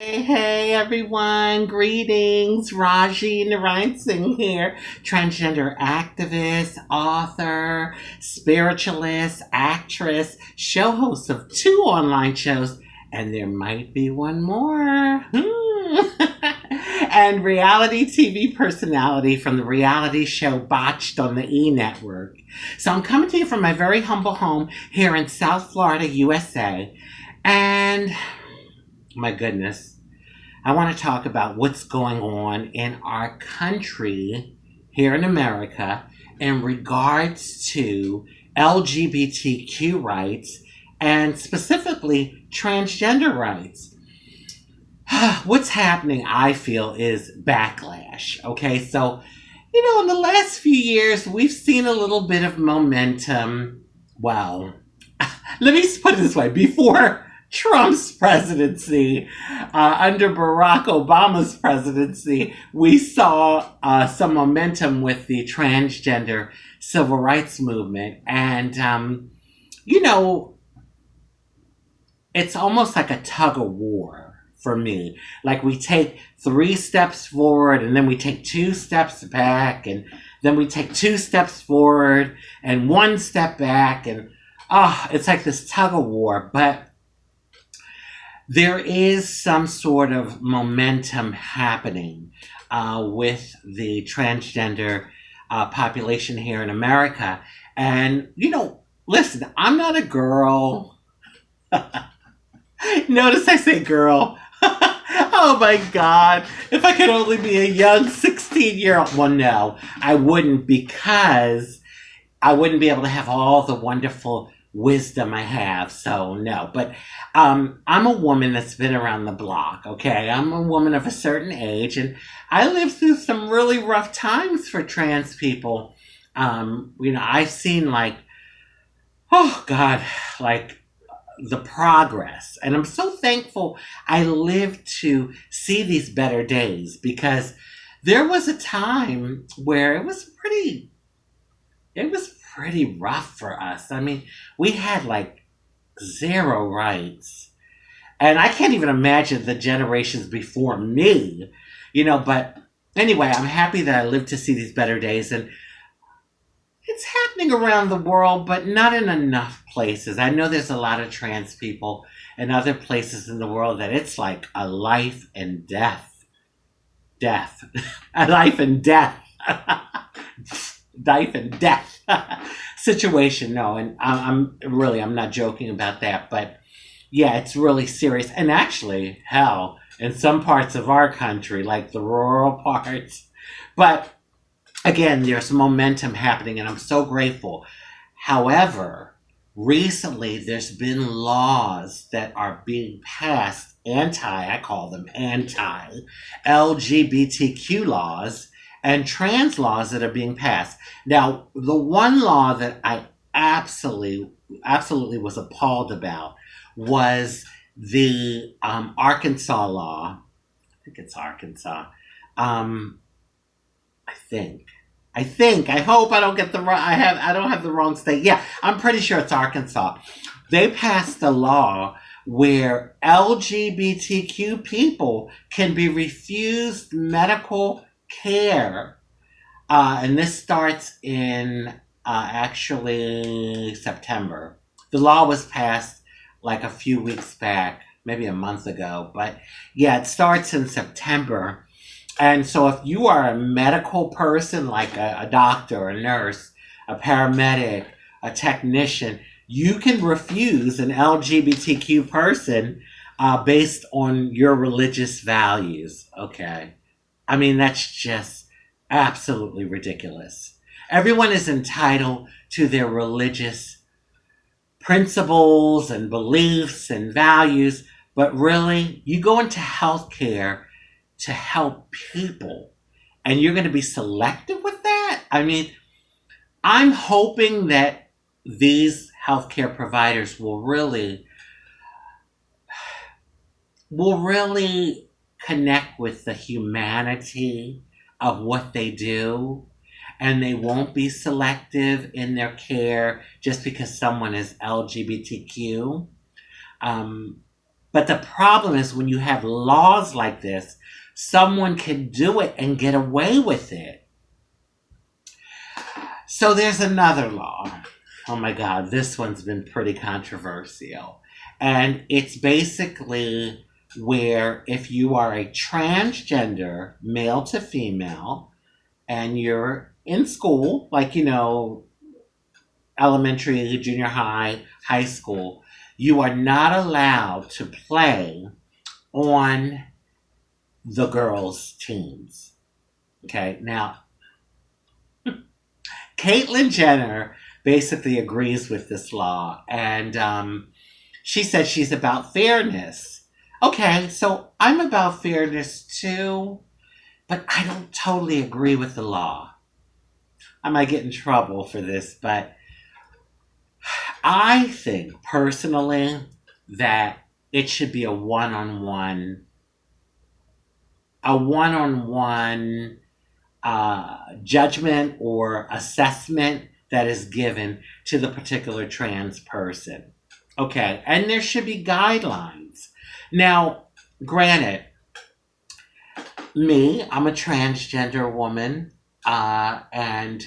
Hey everyone, greetings. Rajee Narinesingh here, transgender activist, author, spiritualist, actress, show host of two online shows, and there might be one more. And reality TV personality from the reality show Botched on the E Network. So I'm coming to you from my very humble home here in South Florida, USA. And my goodness, I want to talk about what's going on in our country here in America in regards to LGBTQ rights and specifically transgender rights. What's happening, I feel, is backlash. Okay, so, in the last few years, we've seen a little bit of momentum. Well, let me put it this way: before Trump's presidency, under Barack Obama's presidency, we saw some momentum with the transgender civil rights movement. And, it's almost like a tug of war for me. Like we take 3 steps forward and then we take 2 steps back and then we take 2 steps forward and 1 step back. And, it's like this tug of war. But there is some sort of momentum happening with the transgender population here in America. And, listen, I'm not a girl. Notice I say girl. Oh my God. If I could only be a young 16-year-old. Well, no, I wouldn't, because I wouldn't be able to have all the wonderful wisdom I have. So no, but I'm a woman that's been around the block. Okay, I'm a woman of a certain age, and I lived through some really rough times for trans people. I've seen oh God, the progress, and I'm so thankful I lived to see these better days, because there was a time where it was pretty rough for us. I mean, we had 0 rights. And I can't even imagine the generations before me, but anyway, I'm happy that I lived to see these better days. And it's happening around the world, but not in enough places. I know there's a lot of trans people in other places in the world that it's like a life and death. A life and death. Life and death situation. No, and I'm not joking about that, but yeah, it's really serious. And actually, hell, in some parts of our country, like the rural parts, but again, there's momentum happening, and I'm so grateful. However, recently there's been laws that are being passed, I call them anti-LGBTQ laws, and trans laws that are being passed. Now, the one law that I absolutely was appalled about was the Arkansas law. I think it's Arkansas. I think. I hope I don't get the wrong. I don't have the wrong state. Yeah, I'm pretty sure it's Arkansas. They passed a law where LGBTQ people can be refused medical care, and this starts in actually September. The law was passed a few weeks back, maybe a month ago, but yeah, it starts in September. And so if you are a medical person, like a doctor, a nurse, a paramedic, a technician, you can refuse an LGBTQ person based on your religious values. Okay. I mean, that's just absolutely ridiculous. Everyone is entitled to their religious principles and beliefs and values, but really, you go into healthcare to help people, and you're going to be selective with that? I mean, I'm hoping that these healthcare providers will really connect with the humanity of what they do, and they won't be selective in their care just because someone is LGBTQ. But But the problem is when you have laws like this, someone can do it and get away with it. So there's another law. Oh my God, this one's been pretty controversial. And it's basically where if you are a transgender, male to female, and you're in school, like, elementary, junior high, high school, you are not allowed to play on the girls' teams. Okay, now, Caitlyn Jenner basically agrees with this law, and she said she's about fairness. Okay, so I'm about fairness too, but I don't totally agree with the law. I might get in trouble for this, but I think personally that it should be a one-on-one judgment or assessment that is given to the particular trans person. Okay, and there should be guidelines. Now, granted, I'm a transgender woman, and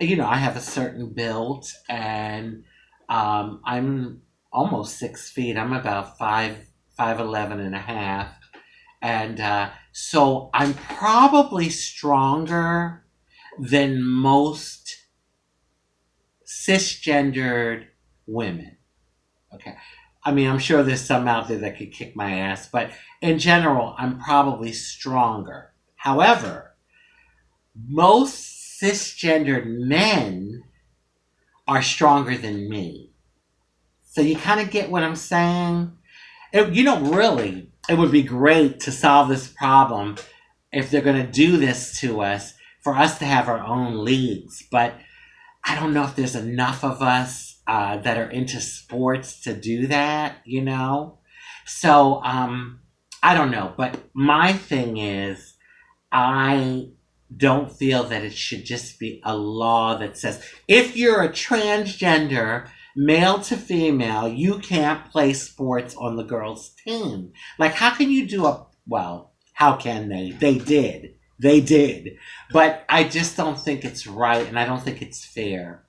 I have a certain build, and I'm almost 6 feet. I'm about 5'11" and a half. And so I'm probably stronger than most cisgendered women. Okay. I mean, I'm sure there's some out there that could kick my ass, but in general, I'm probably stronger. However, most cisgendered men are stronger than me. So you kind of get what I'm saying? Really, it would be great to solve this problem if they're going to do this to us, for us to have our own leagues. But I don't know if there's enough of us that are into sports to do that, So, I don't know. But my thing is, I don't feel that it should just be a law that says, if you're a transgender, male to female, you can't play sports on the girls' team. Like, how can you how can they? They did. But I just don't think it's right, and I don't think it's fair.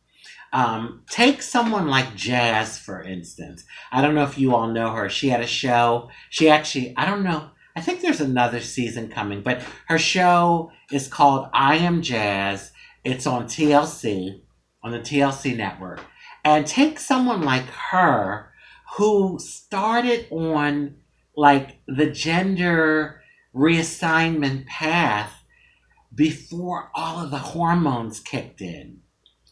Take someone like Jazz, for instance. I don't know if you all know her. She had a show. She actually, I don't know. I think there's another season coming, but her show is called I Am Jazz. It's on TLC, on the TLC network. And take someone like her who started on like the gender reassignment path before all of the hormones kicked in.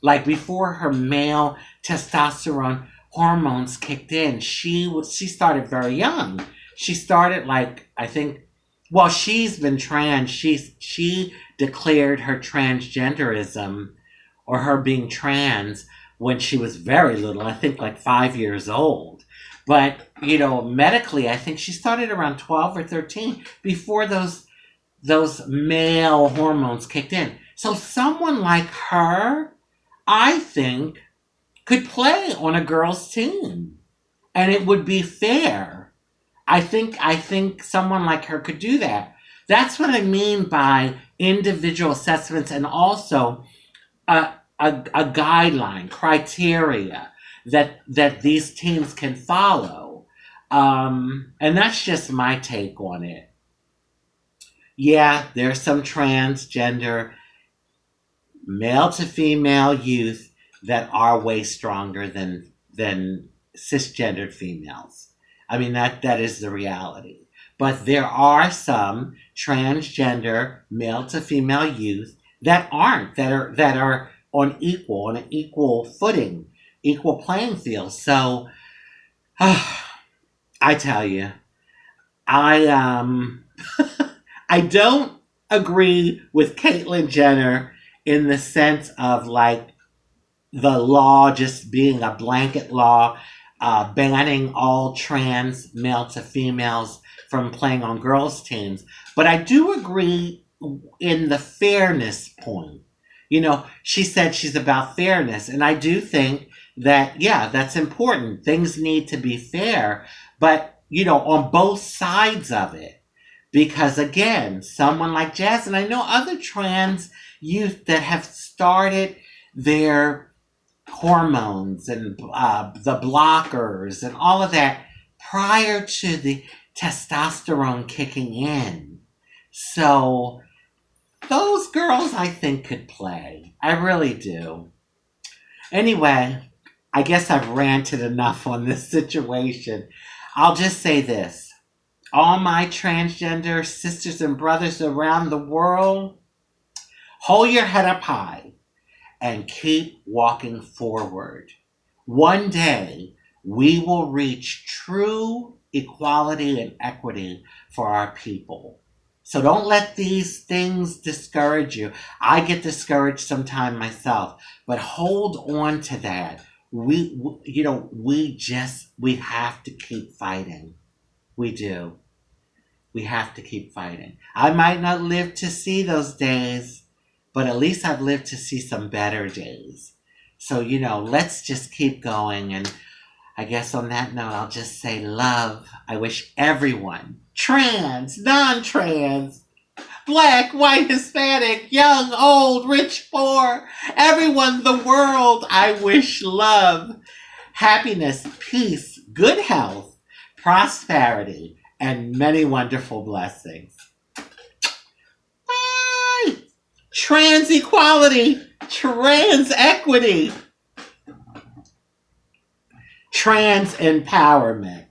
Like before her male testosterone hormones kicked in, she started very young. She started she's been trans. She declared her transgenderism or her being trans when she was very little, I think like 5 years old. But, medically, I think she started around 12 or 13 before those male hormones kicked in. So someone like her, I think, could play on a girl's team. And it would be fair. I think someone like her could do that. That's what I mean by individual assessments, and also a guideline, criteria that these teams can follow. And that's just my take on it. Yeah, there's some transgender male to female youth that are way stronger than cisgendered females. I mean, that is the reality. But there are some transgender male to female youth that aren't, that are on an equal footing, equal playing field. So, I tell you, I don't agree with Caitlyn Jenner in the sense of like the law just being a blanket law, banning all trans male to females from playing on girls' teams. But I do agree in the fairness point. She said she's about fairness, and I do think that, yeah, that's important. Things need to be fair. But, on both sides of it. Because again, someone like Jazz, and I know other trans youth that have started their hormones and the blockers and all of that prior to the testosterone kicking in. So those girls, I think, could play. I really do. Anyway, I guess I've ranted enough on this situation. I'll just say this. All my transgender sisters and brothers around the world, hold your head up high and keep walking forward. One day, we will reach true equality and equity for our people. So don't let these things discourage you. I get discouraged sometimes myself, but hold on to that. We have to keep fighting. We do. We have to keep fighting. I might not live to see those days, but at least I've lived to see some better days. So, let's just keep going. And I guess on that note, I'll just say love. I wish everyone, trans, non-trans, Black, white, Hispanic, young, old, rich, poor, everyone, the world, I wish love, happiness, peace, good health, prosperity, and many wonderful blessings. Bye! Trans equality, trans equity, trans empowerment.